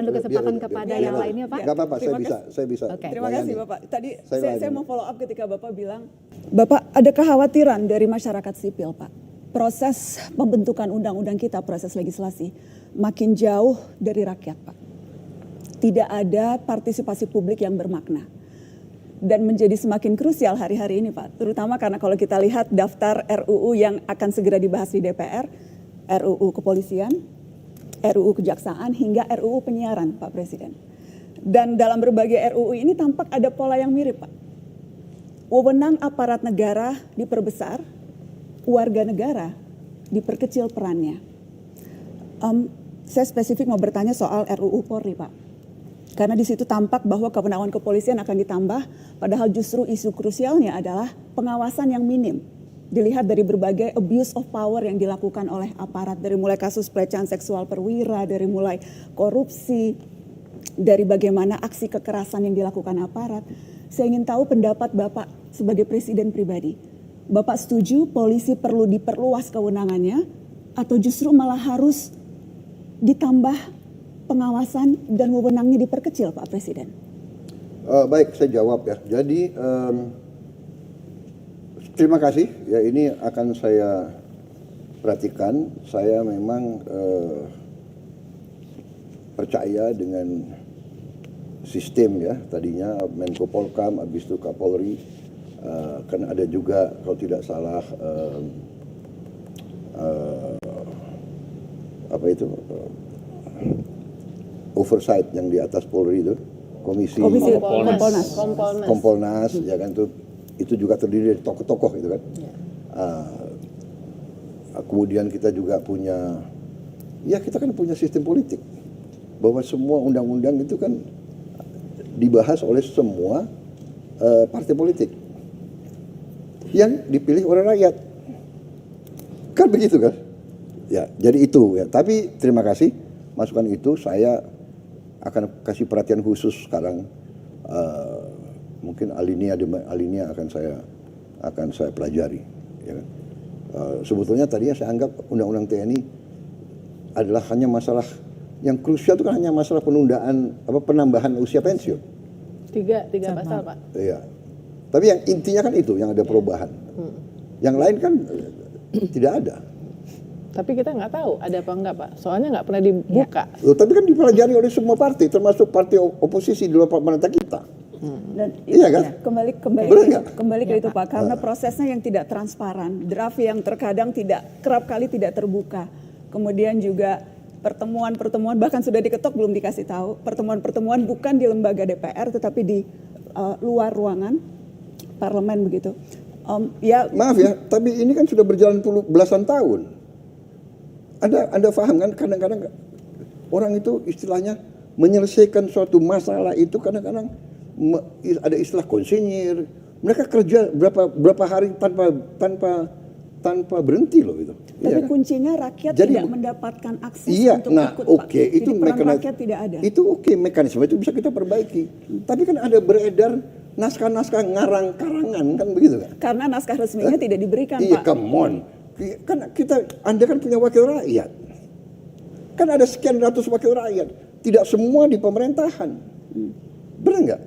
berikan dulu kesempatan kepada yang lainnya, Pak. Nggak apa-apa, saya bisa. Okay. Terima kasih Bapak. Tadi saya mau follow up ketika Bapak bilang, Bapak ada kekhawatiran dari masyarakat sipil, Pak. Proses pembentukan undang-undang kita, proses legislasi, makin jauh dari rakyat, Pak. Tidak ada partisipasi publik yang bermakna. Dan menjadi semakin krusial hari-hari ini, Pak. Terutama karena kalau kita lihat daftar RUU yang akan segera dibahas di DPR, RUU kepolisian, RUU kejaksaan, hingga RUU penyiaran, Pak Presiden. Dan dalam berbagai RUU ini tampak ada pola yang mirip, Pak. Wewenang aparat negara diperbesar, warga negara diperkecil perannya. Saya spesifik mau bertanya soal RUU Polri, Pak. Karena di situ tampak bahwa kewenangan kepolisian akan ditambah, padahal justru isu krusialnya adalah pengawasan yang minim. Dilihat dari berbagai abuse of power yang dilakukan oleh aparat, dari mulai kasus pelecehan seksual perwira, dari mulai korupsi, dari bagaimana aksi kekerasan yang dilakukan aparat. Saya ingin tahu pendapat Bapak sebagai presiden pribadi. Bapak setuju polisi perlu diperluas kewenangannya atau justru malah harus ditambah pengawasan dan wewenangnya diperkecil, Pak Presiden? Baik, saya jawab ya. Jadi terima kasih. Ya, ini akan saya perhatikan. Saya memang percaya dengan sistem ya. Tadinya Menko Polkam, habis itu Kapolri. Kan ada juga kalau tidak salah apa itu oversight yang di atas Polri itu, komisi Kompolnas ya kan, itu juga terdiri dari tokoh-tokoh itu kan. Kemudian kita juga punya, ya kita kan punya sistem politik bahwa semua undang-undang itu kan dibahas oleh semua partai politik yang dipilih oleh rakyat, kan begitu kan? Ya, jadi itu ya. Tapi terima kasih masukan itu, saya akan kasih perhatian khusus sekarang. Mungkin alinea akan saya pelajari. Ya kan? Sebetulnya tadinya saya anggap undang-undang TNI adalah hanya masalah yang krusial, itu kan hanya masalah penundaan penambahan usia pensiun. Tiga pasal, Pak. Iya. Tapi yang intinya kan itu yang ada perubahan. Yang lain kan tidak ada. Tapi kita nggak tahu ada apa enggak, Pak. Soalnya nggak pernah dibuka. Loh, tapi kan dipelajari oleh semua partai, termasuk partai oposisi di luar pemerintah kita. Dan iya kan? Kembali ke itu Pak, karena prosesnya yang tidak transparan, draft yang terkadang kerap kali tidak terbuka. Kemudian juga pertemuan bahkan sudah diketok belum dikasih tahu. Pertemuan bukan di lembaga DPR tetapi di luar ruangan parlemen begitu. Maaf ya, tapi ini kan sudah berjalan belasan tahun. Anda paham kan, kadang-kadang orang itu istilahnya menyelesaikan suatu masalah itu kadang-kadang ada istilah konsinyir. Mereka kerja berapa hari tanpa berhenti loh itu. Tapi kuncinya rakyat tidak mendapatkan akses untuk ikut, Pak. Itu peran rakyat tidak ada. Itu mekanisme itu bisa kita perbaiki. Tapi kan ada beredar naskah-naskah ngarang karangan kan begitu kan? Karena naskah resminya tidak diberikan, Pak. Iya, come on. Kan Anda kan punya wakil rakyat. Kan ada sekian ratus wakil rakyat. Tidak semua di pemerintahan. Benar nggak?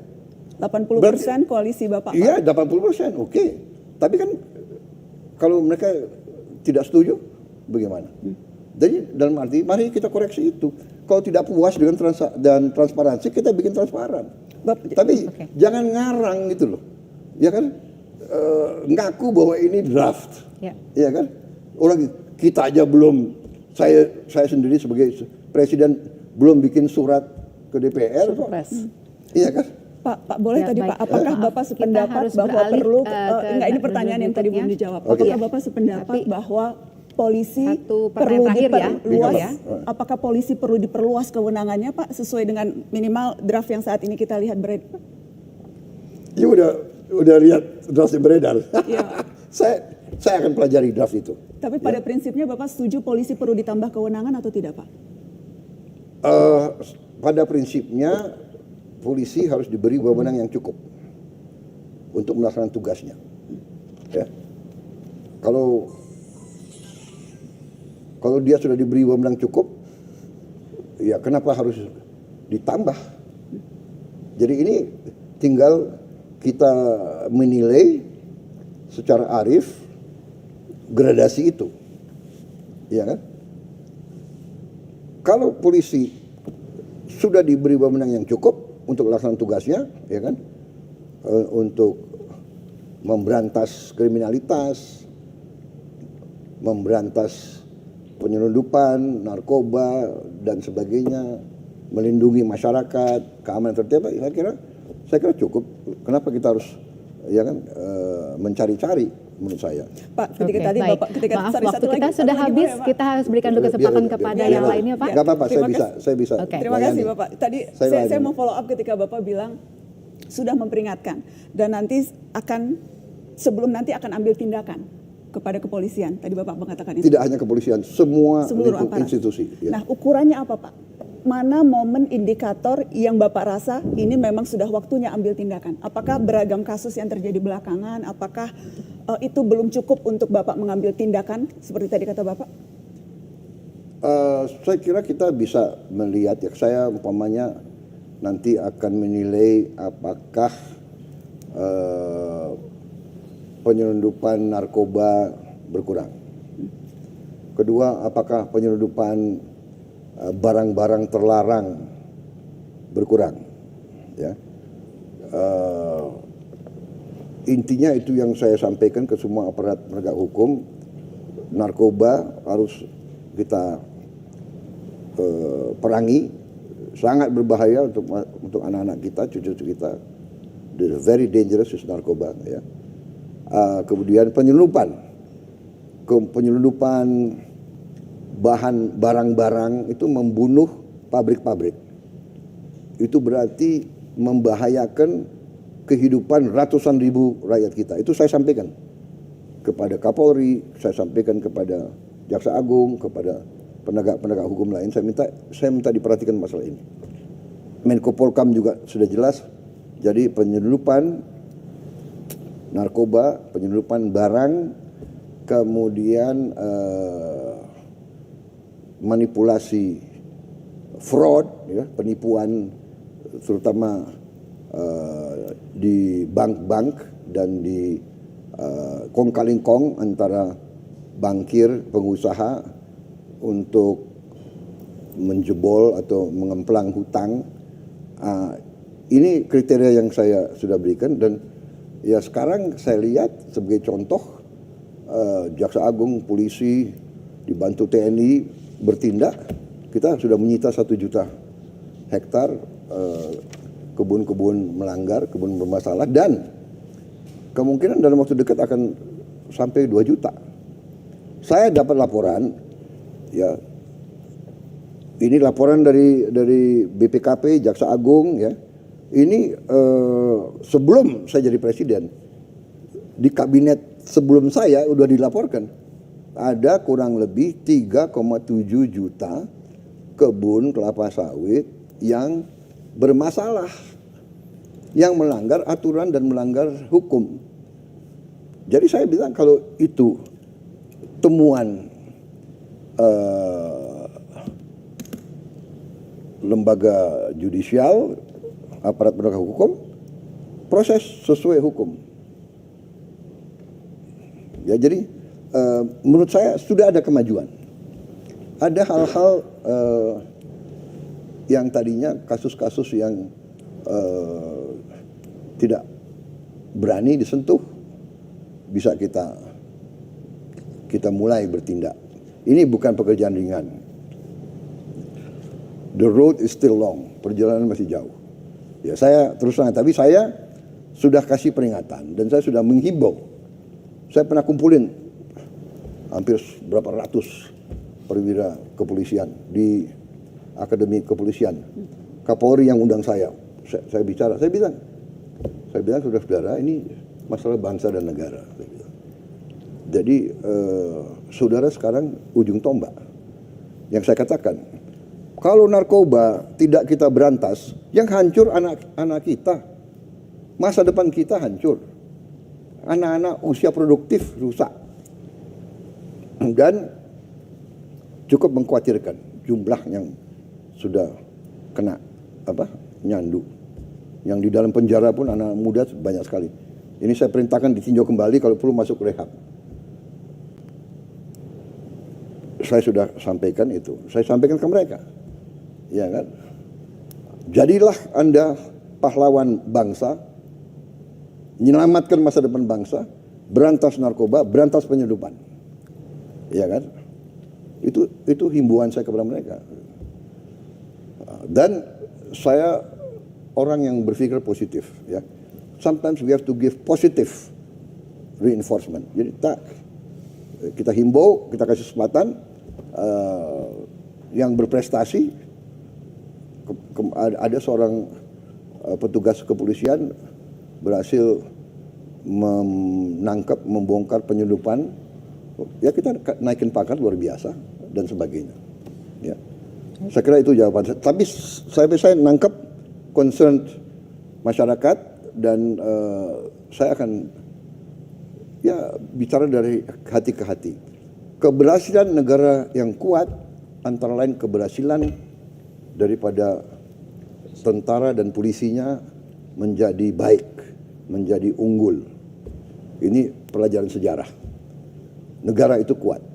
80% koalisi Bapak. Iya, 80%. Oke. Tapi kan kalau mereka tidak setuju, bagaimana? Jadi dalam arti, mari kita koreksi itu. Kalau tidak puas dengan transparansi, kita bikin transparan. Tapi jangan ngarang gitu loh. Ya kan? Ngaku bahwa ini draft. Ya kan? Orang kita aja belum, saya sendiri sebagai presiden belum bikin surat ke DPR kok. Iya kan? Pak boleh tadi Pak, apakah Bapak sependapat bahwa perlu, enggak ini pertanyaan yang tadi belum dijawab. Apakah Bapak sependapat bahwa polisi perlu diperluas? Apakah polisi perlu diperluas kewenangannya Pak sesuai dengan minimal draft yang saat ini kita lihat beredar? Ya udah lihat draft yang beredar. Saya akan pelajari draft itu. Tapi pada prinsipnya Bapak setuju polisi perlu ditambah kewenangan atau tidak Pak? Pada prinsipnya polisi harus diberi wewenang yang cukup untuk melaksanakan tugasnya. Ya. Kalau dia sudah diberi wewenang cukup, ya kenapa harus ditambah. Jadi ini tinggal kita menilai secara arif gradasi itu, ya kan? Kalau polisi sudah diberi wewenang yang cukup untuk melaksanakan tugasnya, ya kan, untuk memberantas kriminalitas, memberantas penyelundupan, narkoba dan sebagainya, melindungi masyarakat, keamanan tertib, saya kira cukup. Kenapa kita harus, ya kan, mencari-cari? Menurut saya. Pak, ketika tadi baik. Bapak, ketika Maaf, sorry, waktu satu kita lagi, sudah satu lagi, habis, Pak. kita harus berikan dulu kesempatan kepada yang lainnya, Pak. Gak apa-apa, Terima saya bisa. Oke. Terima kasih layani. Bapak. Tadi Saya saya mau follow up ketika Bapak bilang sudah memperingatkan dan nanti sebelum nanti akan ambil tindakan kepada kepolisian. Tadi Bapak mengatakan itu. Tidak hanya kepolisian, semua Seluruh lingkup aparat. institusi. Ya. Nah, ukurannya apa, Pak? Mana momen indikator yang Bapak rasa ini memang sudah waktunya ambil tindakan? Apakah beragam kasus yang terjadi belakangan? Apakah itu belum cukup untuk Bapak mengambil tindakan seperti tadi kata Bapak? Saya kira kita bisa melihat, ya, saya umpamanya nanti akan menilai apakah penyelundupan narkoba berkurang. Kedua, apakah penyelundupan barang-barang terlarang berkurang, ya. Intinya itu yang saya sampaikan ke semua aparat penegak hukum. Narkoba harus kita perangi, sangat berbahaya untuk anak-anak kita, cucu-cucu kita. The very dangerous is narkoba, ya. Kemudian penyelundupan barang-barang itu membunuh pabrik-pabrik. Itu berarti membahayakan kehidupan ratusan ribu rakyat kita. Itu saya sampaikan kepada Kapolri, saya sampaikan kepada Jaksa Agung, kepada penegak-penegak hukum lain. Saya minta diperhatikan masalah ini. Menko Polkam juga sudah jelas. Jadi penyelundupan narkoba, penyelundupan barang, kemudian manipulasi, fraud, ya, penipuan, terutama di bank-bank dan di kong kaling kong antara bankir, pengusaha untuk menjebol atau mengemplang hutang. Ini kriteria yang saya sudah berikan, dan ya sekarang saya lihat sebagai contoh Jaksa Agung, polisi dibantu TNI bertindak. Kita sudah menyita 1 juta hektar kebun-kebun melanggar, kebun bermasalah, dan kemungkinan dalam waktu dekat akan sampai 2 juta. Saya dapat laporan, ya, ini laporan dari BPKP, Jaksa Agung, ya. Ini sebelum saya jadi presiden, di kabinet sebelum saya udah dilaporkan ada kurang lebih 3,7 juta kebun kelapa sawit yang bermasalah, yang melanggar aturan dan melanggar hukum. Jadi saya bilang kalau itu temuan lembaga judisial, aparat penegak hukum, proses sesuai hukum. Ya, jadi menurut saya sudah ada kemajuan. Ada hal-hal yang tadinya kasus-kasus yang tidak berani disentuh, bisa kita mulai bertindak. Ini bukan pekerjaan ringan. The road is still long, perjalanan masih jauh. Ya, saya terus terang, tapi saya sudah kasih peringatan dan saya sudah menghimbau. Saya pernah kumpulin hampir berapa ratus perwira kepolisian di Akademi Kepolisian. Kapolri yang undang saya bicara, saya bilang saudara-saudara, ini masalah bangsa dan negara. Jadi saudara sekarang ujung tombak. Yang saya katakan, kalau narkoba tidak kita berantas, yang hancur anak-anak kita, masa depan kita hancur, anak-anak usia produktif rusak, dan cukup mengkhawatirkan jumlah yang sudah kena nyandu. Yang di dalam penjara pun anak muda banyak sekali. Ini saya perintahkan ditinjau kembali kalau perlu masuk rehab. Saya sudah sampaikan itu. Saya sampaikan ke mereka. Ya kan? Jadilah Anda pahlawan bangsa, menyelamatkan masa depan bangsa, berantas narkoba, berantas penyeludupan. Ya kan? Itu himbauan saya kepada mereka. Dan saya orang yang berpikir positif, ya. Sometimes we have to give positive reinforcement. Jadi kita himbau, kita kasih kesempatan yang berprestasi. Ada seorang petugas kepolisian berhasil menangkap, membongkar penyeludupan. Ya kita naikin pangkat luar biasa dan sebagainya. Ya. Saya kira itu jawaban saya. Tapi saya nangkap concern masyarakat dan saya akan ya bicara dari hati ke hati. Keberhasilan negara yang kuat antara lain keberhasilan daripada tentara dan polisinya menjadi baik, menjadi unggul. Ini pelajaran sejarah. Negara itu kuat.